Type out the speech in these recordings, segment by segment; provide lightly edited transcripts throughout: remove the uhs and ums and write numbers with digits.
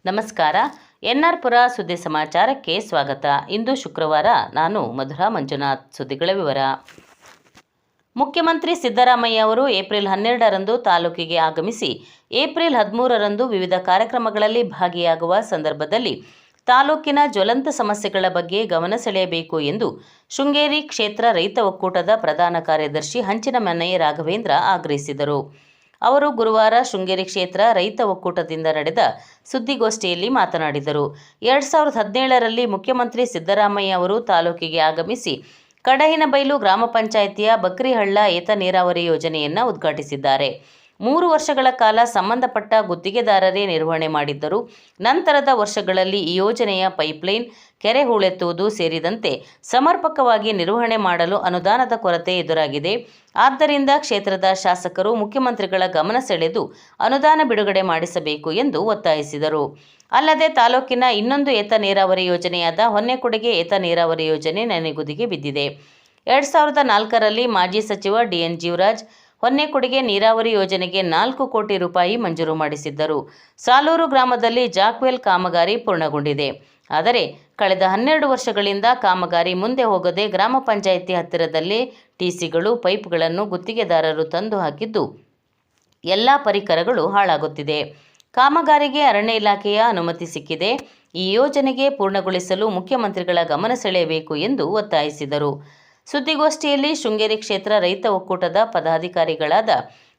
ನಮಸ್ಕಾರ. ಎನ್ಆರ್ ಪುರ ಸುದ್ದಿ ಸಮಾಚಾರಕ್ಕೆ ಸ್ವಾಗತ. ಇಂದು ಶುಕ್ರವಾರ. ನಾನು ಮಧುರಾ ಮಂಜುನಾಥ್. ಸುದ್ದಿಗಳ ವಿವರ. ಮುಖ್ಯಮಂತ್ರಿ ಸಿದ್ದರಾಮಯ್ಯ ಅವರು ಏಪ್ರಿಲ್ 12ರಂದು ತಾಲೂಕಿಗೆ ಆಗಮಿಸಿ ಏಪ್ರಿಲ್ 13ರಂದು ವಿವಿಧ ಕಾರ್ಯಕ್ರಮಗಳಲ್ಲಿ ಭಾಗಿಯಾಗುವ ಸಂದರ್ಭದಲ್ಲಿ ತಾಲೂಕಿನ ಜ್ವಲಂತ ಸಮಸ್ಯೆಗಳ ಬಗ್ಗೆ ಗಮನ ಸೆಳೆಯಬೇಕು ಎಂದು ಶೃಂಗೇರಿ ಕ್ಷೇತ್ರ ರೈತ ಒಕ್ಕೂಟದ ಪ್ರಧಾನ ಕಾರ್ಯದರ್ಶಿ ಹಂಚಿನಮನೆ ರಾಘವೇಂದ್ರ ಆಗ್ರಹಿಸಿದರು. ಅವರು ಗುರುವಾರ ಶೃಂಗೇರಿ ಕ್ಷೇತ್ರ ರೈತ ಒಕ್ಕೂಟದಿಂದ ನಡೆದ ಸುದ್ದಿಗೋಷ್ಠಿಯಲ್ಲಿ ಮಾತನಾಡಿದರು. 2017ರಲ್ಲಿ ಮುಖ್ಯಮಂತ್ರಿ ಸಿದ್ದರಾಮಯ್ಯ ಅವರು ತಾಲೂಕಿಗೆ ಆಗಮಿಸಿ ಕಡಹಿನಬೈಲು ಗ್ರಾಮ ಪಂಚಾಯಿತಿಯ ಬಕ್ರಿಹಳ್ಳ ಏತ ನೀರಾವರಿ ಯೋಜನೆಯನ್ನು ಉದ್ಘಾಟಿಸಿದ್ದಾರೆ. 3 ವರ್ಷಗಳ ಕಾಲ ಸಂಬಂಧಪಟ್ಟ ಗುತ್ತಿಗೆದಾರರೇ ನಿರ್ವಹಣೆ ಮಾಡಿದ್ದರು. ನಂತರದ ವರ್ಷಗಳಲ್ಲಿ ಈ ಯೋಜನೆಯ ಪೈಪ್ಲೈನ್, ಕೆರೆ ಹೂಳೆತ್ತುವುದು ಸೇರಿದಂತೆ ಸಮರ್ಪಕವಾಗಿ ನಿರ್ವಹಣೆ ಮಾಡಲು ಅನುದಾನದ ಕೊರತೆ ಎದುರಾಗಿದೆ. ಆದ್ದರಿಂದ ಕ್ಷೇತ್ರದ ಶಾಸಕರು ಮುಖ್ಯಮಂತ್ರಿಗಳ ಗಮನ ಸೆಳೆದು ಅನುದಾನ ಬಿಡುಗಡೆ ಮಾಡಿಸಬೇಕು ಎಂದು ಒತ್ತಾಯಿಸಿದರು. ಅಲ್ಲದೆ ತಾಲೂಕಿನ ಇನ್ನೊಂದು ಏತ ನೀರಾವರಿ ಯೋಜನೆಯಾದ ಹೊನ್ನೆಕೊಡಿಗೆ ಏತ ನೀರಾವರಿ ಯೋಜನೆ ನೆನೆಗುದಿಗೆ ಬಿದ್ದಿದೆ. 2004ರಲ್ಲಿ ಮಾಜಿ ಸಚಿವ ಡಿಎನ್ ಜೀವರಾಜ್ ಹೊನ್ನೆಕೊಡಿಗೆ ನೀರಾವರಿ ಯೋಜನೆಗೆ 4 ಕೋಟಿ ರೂಪಾಯಿ ಮಂಜೂರು ಮಾಡಿಸಿದ್ದರು. ಸಾಲೂರು ಗ್ರಾಮದಲ್ಲಿ ಜಾಕ್ವೆಲ್ ಕಾಮಗಾರಿ ಪೂರ್ಣಗೊಂಡಿದೆ. ಆದರೆ ಕಳೆದ 12 ವರ್ಷಗಳಿಂದ ಕಾಮಗಾರಿ ಮುಂದೆ ಹೋಗದೆ ಗ್ರಾಮ ಪಂಚಾಯಿತಿ ಹತ್ತಿರದಲ್ಲೇ ಟಿಸಿಗಳು, ಪೈಪ್ಗಳನ್ನು ಗುತ್ತಿಗೆದಾರರು ತಂದು ಹಾಕಿದ್ದು ಎಲ್ಲ ಪರಿಕರಗಳು ಹಾಳಾಗುತ್ತಿದೆ. ಕಾಮಗಾರಿಗೆ ಅರಣ್ಯ ಇಲಾಖೆಯ ಅನುಮತಿ ಸಿಕ್ಕಿದೆ. ಈ ಯೋಜನೆಗೆ ಪೂರ್ಣಗೊಳಿಸಲು ಮುಖ್ಯಮಂತ್ರಿಗಳ ಗಮನ ಸೆಳೆಯಬೇಕು ಎಂದು ಒತ್ತಾಯಿಸಿದರು. ಸುದ್ದಿಗೋಷ್ಠಿಯಲ್ಲಿ ಶೃಂಗೇರಿ ಕ್ಷೇತ್ರ ರೈತ ಒಕ್ಕೂಟದ ಪದಾಧಿಕಾರಿಗಳಾದ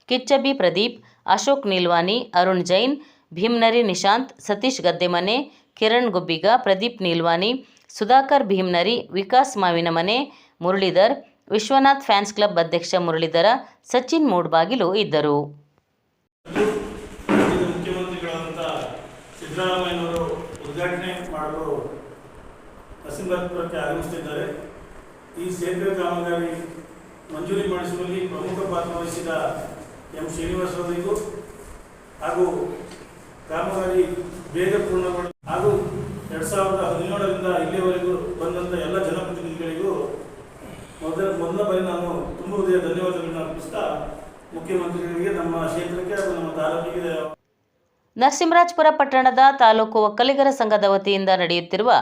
ಕಿಚ್ಚಬಿ ಪ್ರದೀಪ್, ಅಶೋಕ್ ನೀಲ್ವಾನಿ, ಅರುಣ್ ಜೈನ್, ಭೀಮ್ನರಿ ನಿಶಾಂತ್, ಸತೀಶ್ ಗದ್ದೆಮನೆ, ಕಿರಣ್ ಗುಬ್ಬಿಗ, ಪ್ರದೀಪ್ ನೀಲ್ವಾನಿ, ಸುಧಾಕರ್ ಭೀಮ್ನರಿ, ವಿಕಾಸ್ ಮಾವಿನಮನೆ, ಮುರಳೀಧರ್, ವಿಶ್ವನಾಥ್ ಫ್ಯಾನ್ಸ್ ಕ್ಲಬ್ ಅಧ್ಯಕ್ಷ ಮುರಳೀಧರ, ಸಚಿನ್ ಮೂಡ್ಬಾಗಿಲು ಇದ್ದರು. ಈ ಸೇತುವೆ ಕಾಮಗಾರಿ ಮಂಜೂರಿ ಮಾಡಿಸುವಲ್ಲಿ ಪ್ರಮುಖ ಪಾತ್ರ ವಹಿಸಿದ ಎಂ ಶ್ರೀನಿವಾಸ್ ಅವರಿಗೂ ಹಾಗೂ ಕಾಮಗಾರಿ ಬೇಗ ಪೂರ್ಣಗೊಂಡ ಹಾಗೂ 2017ರಿಂದ ಇಲ್ಲಿಯವರೆಗೂ ಬಂದಂಥ ಎಲ್ಲ ಜನಪ್ರತಿನಿಧಿಗಳಿಗೂ ಮೊದಲ ಬಾರಿ ನಾನು ತುಂಬ ಹೃದಯ ಧನ್ಯವಾದಗಳನ್ನು ಅರ್ಪಿಸ್ತಾ ಮುಖ್ಯಮಂತ್ರಿಗಳಿಗೆ, ನಮ್ಮ ಕ್ಷೇತ್ರಕ್ಕೆ ಹಾಗೂ ನಮ್ಮ ತಾಲೂಕಿಗೆ. ನರಸಿಂಹರಾಜಪುರ ಪಟ್ಟಣದ ತಾಲೂಕು ಒಕ್ಕಲಿಗರ ಸಂಘದ ವತಿಯಿಂದ ನಡೆಯುತ್ತಿರುವ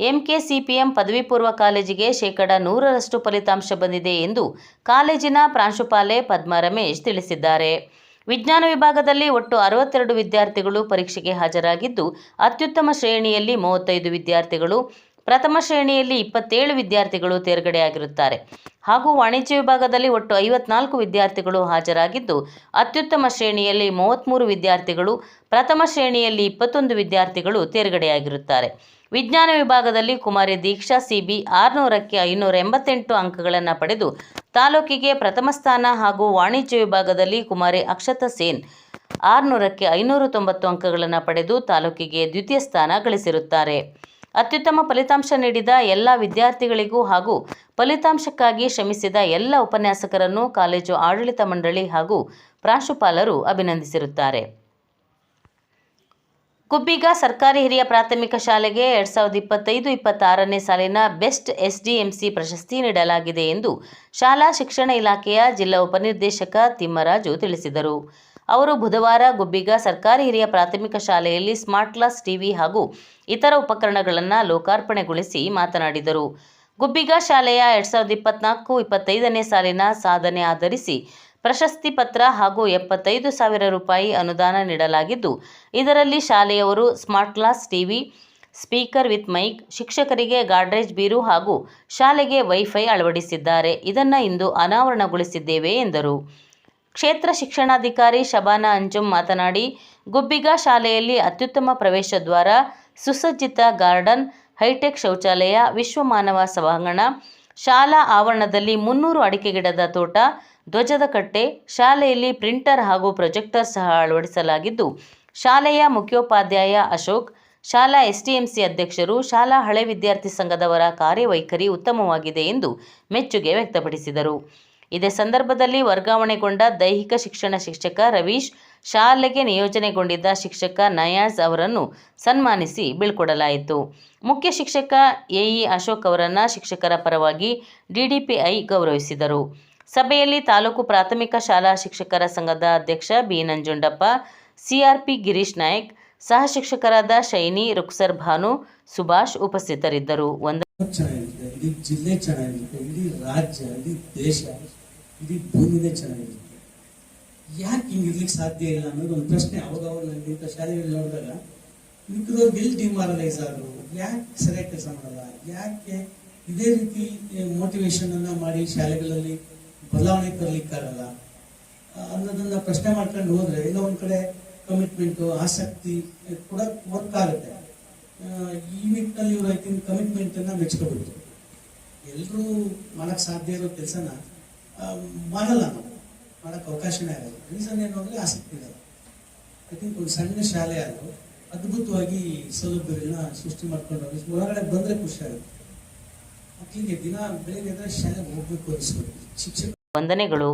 ಎಂಕೆಸಿಪಿಎಂ ಪದವಿ ಪೂರ್ವ ಕಾಲೇಜಿಗೆ 100% ಫಲಿತಾಂಶ ಬಂದಿದೆ ಎಂದು ಕಾಲೇಜಿನ ಪ್ರಾಂಶುಪಾಲೆ ಪದ್ಮಾ ರಮೇಶ್ ತಿಳಿಸಿದ್ದಾರೆ. ವಿಜ್ಞಾನ ವಿಭಾಗದಲ್ಲಿ ಒಟ್ಟು 62 ವಿದ್ಯಾರ್ಥಿಗಳು ಪರೀಕ್ಷೆಗೆ ಹಾಜರಾಗಿದ್ದು, ಅತ್ಯುತ್ತಮ ಶ್ರೇಣಿಯಲ್ಲಿ 35 ವಿದ್ಯಾರ್ಥಿಗಳು, ಪ್ರಥಮ ಶ್ರೇಣಿಯಲ್ಲಿ 27 ವಿದ್ಯಾರ್ಥಿಗಳು ತೇರ್ಗಡೆಯಾಗಿರುತ್ತಾರೆ ಹಾಗೂ ವಾಣಿಜ್ಯ ವಿಭಾಗದಲ್ಲಿ ಒಟ್ಟು 54 ವಿದ್ಯಾರ್ಥಿಗಳು ಹಾಜರಾಗಿದ್ದು, ಅತ್ಯುತ್ತಮ ಶ್ರೇಣಿಯಲ್ಲಿ 33 ವಿದ್ಯಾರ್ಥಿಗಳು, ಪ್ರಥಮ ಶ್ರೇಣಿಯಲ್ಲಿ 21 ವಿದ್ಯಾರ್ಥಿಗಳು ತೇರ್ಗಡೆಯಾಗಿರುತ್ತಾರೆ. ವಿಜ್ಞಾನ ವಿಭಾಗದಲ್ಲಿ ಕುಮಾರಿ ದೀಕ್ಷಾ ಸಿಬಿ 600ಕ್ಕೆ 588 ಅಂಕಗಳನ್ನು ಪಡೆದು ತಾಲೂಕಿಗೆ ಪ್ರಥಮ ಸ್ಥಾನ ಹಾಗೂ ವಾಣಿಜ್ಯ ವಿಭಾಗದಲ್ಲಿ ಕುಮಾರಿ ಅಕ್ಷತಾ ಸೇನ್ 600ಕ್ಕೆ 590 ಅಂಕಗಳನ್ನು ಪಡೆದು ತಾಲೂಕಿಗೆ ದ್ವಿತೀಯ ಸ್ಥಾನ ಗಳಿಸಿರುತ್ತಾರೆ. ಅತ್ಯುತ್ತಮ ಫಲಿತಾಂಶ ನೀಡಿದ ಎಲ್ಲ ವಿದ್ಯಾರ್ಥಿಗಳಿಗೂ ಹಾಗೂ ಫಲಿತಾಂಶಕ್ಕಾಗಿ ಶ್ರಮಿಸಿದ ಎಲ್ಲ ಉಪನ್ಯಾಸಕರನ್ನು ಕಾಲೇಜು ಆಡಳಿತ ಮಂಡಳಿ ಹಾಗೂ ಪ್ರಾಂಶುಪಾಲರು ಅಭಿನಂದಿಸಿರುತ್ತಾರೆ. ಗುಬ್ಬಿಗ ಸರ್ಕಾರಿ ಹಿರಿಯ ಪ್ರಾಥಮಿಕ ಶಾಲೆಗೆ 2025-26ನೇ ಸಾಲಿನ ಬೆಸ್ಟ್ ಎಸ್ಡಿಎಂಸಿ ಪ್ರಶಸ್ತಿ ನೀಡಲಾಗಿದೆ ಎಂದು ಶಾಲಾ ಶಿಕ್ಷಣ ಇಲಾಖೆಯ ಜಿಲ್ಲಾ ಉಪನಿರ್ದೇಶಕ ತಿಮ್ಮರಾಜು ತಿಳಿಸಿದರು. ಅವರು ಬುಧವಾರ ಗುಬ್ಬಿಗ ಸರ್ಕಾರಿ ಹಿರಿಯ ಪ್ರಾಥಮಿಕ ಶಾಲೆಯಲ್ಲಿ ಸ್ಮಾರ್ಟ್ ಕ್ಲಾಸ್ ಟಿವಿ ಹಾಗೂ ಇತರ ಉಪಕರಣಗಳನ್ನು ಲೋಕಾರ್ಪಣೆಗೊಳಿಸಿ ಮಾತನಾಡಿದರು. ಗುಬ್ಬಿಗ ಶಾಲೆಯ 2024-25ನೇ ಸಾಲಿನ ಸಾಧನೆ ಆಧರಿಸಿ ಪ್ರಶಸ್ತಿ ಪತ್ರ ಹಾಗೂ 75,000 ರೂಪಾಯಿ ಅನುದಾನ ನೀಡಲಾಗಿದ್ದು, ಇದರಲ್ಲಿ ಶಾಲೆಯವರು smart class TV, speaker with mic, ಶಿಕ್ಷಕರಿಗೆ ಗಾಡ್ರೇಜ್ ಬೀರು ಹಾಗೂ ಶಾಲೆಗೆ ವೈಫೈ ಅಳವಡಿಸಿದ್ದಾರೆ. ಇದನ್ನು ಇಂದು ಅನಾವರಣಗೊಳಿಸಿದ್ದೇವೆ ಎಂದರು. ಕ್ಷೇತ್ರ ಶಿಕ್ಷಣಾಧಿಕಾರಿ ಶಬಾನಾ ಅಂಜುಮ್ ಮಾತನಾಡಿ, ಗುಬ್ಬಿಗ ಶಾಲೆಯಲ್ಲಿ ಅತ್ಯುತ್ತಮ ಪ್ರವೇಶ ದ್ವಾರ, ಸುಸಜ್ಜಿತ ಗಾರ್ಡನ್, ಹೈಟೆಕ್ ಶೌಚಾಲಯ, ವಿಶ್ವಮಾನವ ಸಭಾಂಗಣ, ಶಾಲಾ ಆವರಣದಲ್ಲಿ 300 ಅಡಿಕೆ ಗಿಡದ ತೋಟ, ಧ್ವಜದ ಕಟ್ಟೆ, ಶಾಲೆಯಲ್ಲಿ ಪ್ರಿಂಟರ್ ಹಾಗೂ ಪ್ರೊಜೆಕ್ಟರ್ ಸಹ ಅಳವಡಿಸಲಾಗಿದ್ದು, ಶಾಲೆಯ ಮುಖ್ಯೋಪಾಧ್ಯಾಯ ಅಶೋಕ್, ಶಾಲಾ ಎಸ್ಟಿಎಂಸಿ ಅಧ್ಯಕ್ಷರು, ಶಾಲಾ ಹಳೆ ವಿದ್ಯಾರ್ಥಿ ಸಂಘದವರ ಕಾರ್ಯವೈಖರಿ ಉತ್ತಮವಾಗಿದೆ ಎಂದು ಮೆಚ್ಚುಗೆ ವ್ಯಕ್ತಪಡಿಸಿದರು. ಇದೇ ಸಂದರ್ಭದಲ್ಲಿ ವರ್ಗಾವಣೆಗೊಂಡ ದೈಹಿಕ ಶಿಕ್ಷಣ ಶಿಕ್ಷಕ ರವೀಶ್, ಶಾಲೆಗೆ ನಿಯೋಜನೆಗೊಂಡಿದ್ದ ಶಿಕ್ಷಕ ನಯಾಜ್ ಅವರನ್ನು ಸನ್ಮಾನಿಸಿ ಬೀಳ್ಕೊಡಲಾಯಿತು. ಮುಖ್ಯ ಶಿಕ್ಷಕ ಎಇ ಅಶೋಕ್ ಅವರನ್ನು ಶಿಕ್ಷಕರ ಪರವಾಗಿ ಡಿಡಿಪಿಐ ಗೌರವಿಸಿದರು. ಸಭೆಯಲ್ಲಿ ತಾಲೂಕು ಪ್ರಾಥಮಿಕ ಶಾಲಾ ಶಿಕ್ಷಕರ ಸಂಘದ ಅಧ್ಯಕ್ಷ ಬಿ ನಂಜುಂಡಪ್ಪ, ಸಿಆರ್ಪಿ ಗಿರೀಶ್ ನಾಯ್ಕ್, ಸಹ ಶಿಕ್ಷಕರಾದ ಶೈನಿ, ರುಕ್ಸರ್ ಭಾನು, ಸುಭಾಷ್ ಉಪಸ್ಥಿತರಿದ್ದರು. ಚೆನ್ನಾಗಿರುತ್ತೆ, ಇಡೀ ಜಿಲ್ಲೆ ಚೆನ್ನಾಗಿರುತ್ತೆ, ಇಡೀ ರಾಜ್ಯ, ಇಡೀ ದೇಶ, ಇಡೀ ಭೂಮಿನೇ ಚೆನ್ನಾಗಿರುತ್ತೆ. ಯಾಕೆ ಹಿಂಗಿರ್ಲಿಕ್ಕೆ ಸಾಧ್ಯ ಇಲ್ಲ ಅನ್ನೋದು ಒಂದು ಪ್ರಶ್ನೆ. ಅವಾಗ ನನಗೆ ಇಂಥ ಶಾಲೆಗಳು ನೋಡಿದಾಗ ಮಿಕ್ಕಿದವ್ರಿಗೆ ಎಲ್ಲಿ ಡಿಮಾರಲೈಸ್ ಆದರು, ಯಾಕೆ ಸರಿಯಾಗಿ ಕೆಲಸ ಮಾಡಲ್ಲ, ಯಾಕೆ ಇದೇ ರೀತಿ ಮೋಟಿವೇಶನ್ ಅನ್ನ ಮಾಡಿ ಶಾಲೆಗಳಲ್ಲಿ ಬದಲಾವಣೆ ತರಲಿಕ್ಕಾಗಲ್ಲ ಅನ್ನೋದನ್ನ ಪ್ರಶ್ನೆ ಮಾಡ್ಕೊಂಡು ಹೋದ್ರೆ ಏನೋ ಒಂದ್ ಕಡೆ ಕಮಿಟ್ಮೆಂಟು, ಆಸಕ್ತಿ ಕೂಡ ವರ್ಕ್ ಆಗುತ್ತೆ. ಈ ನಿಟ್ಟಿನಲ್ಲಿ ಇವರು ಐ ಥಿಂಕ್ ಕಮಿಟ್ಮೆಂಟ್ ಅನ್ನ ಮೆಚ್ಕೋಬಹುದು. ಎಲ್ಲರೂ ಮಾಡಕ್ ಸಾಧ್ಯ ಇರೋ ಕೆಲಸನ ಮಾಡಲ್ಲ, ನಾವು ಮಾಡಕ್ ಅವಕಾಶನೇ ಆಗಲ್ಲ. ರೀಸನ್ ಏನು ಅಂದ್ರೆ ಆಸಕ್ತಿ ಇರಲ್ಲ. ಐ ಥಿಂಕ್ ಒಂದು ಸಣ್ಣ ಶಾಲೆ ಆದರೂ ಅದ್ಭುತವಾಗಿ ಸೌಲಭ್ಯಗಳನ್ನ ಸೃಷ್ಟಿ ಮಾಡ್ಕೊಂಡು ಒಳಗಡೆ ಬಂದ್ರೆ ಖುಷಿ ಆಗುತ್ತೆ. ಮಕ್ಕಳಿಗೆ ದಿನ ಬೆಳಿಗ್ಗೆ ಶಾಲೆಗೆ ಹೋಗ್ಬೇಕು ಅನಿಸ್ಬೇಕು. ಶಿಕ್ಷಕ ವಂದನೆಗಳು.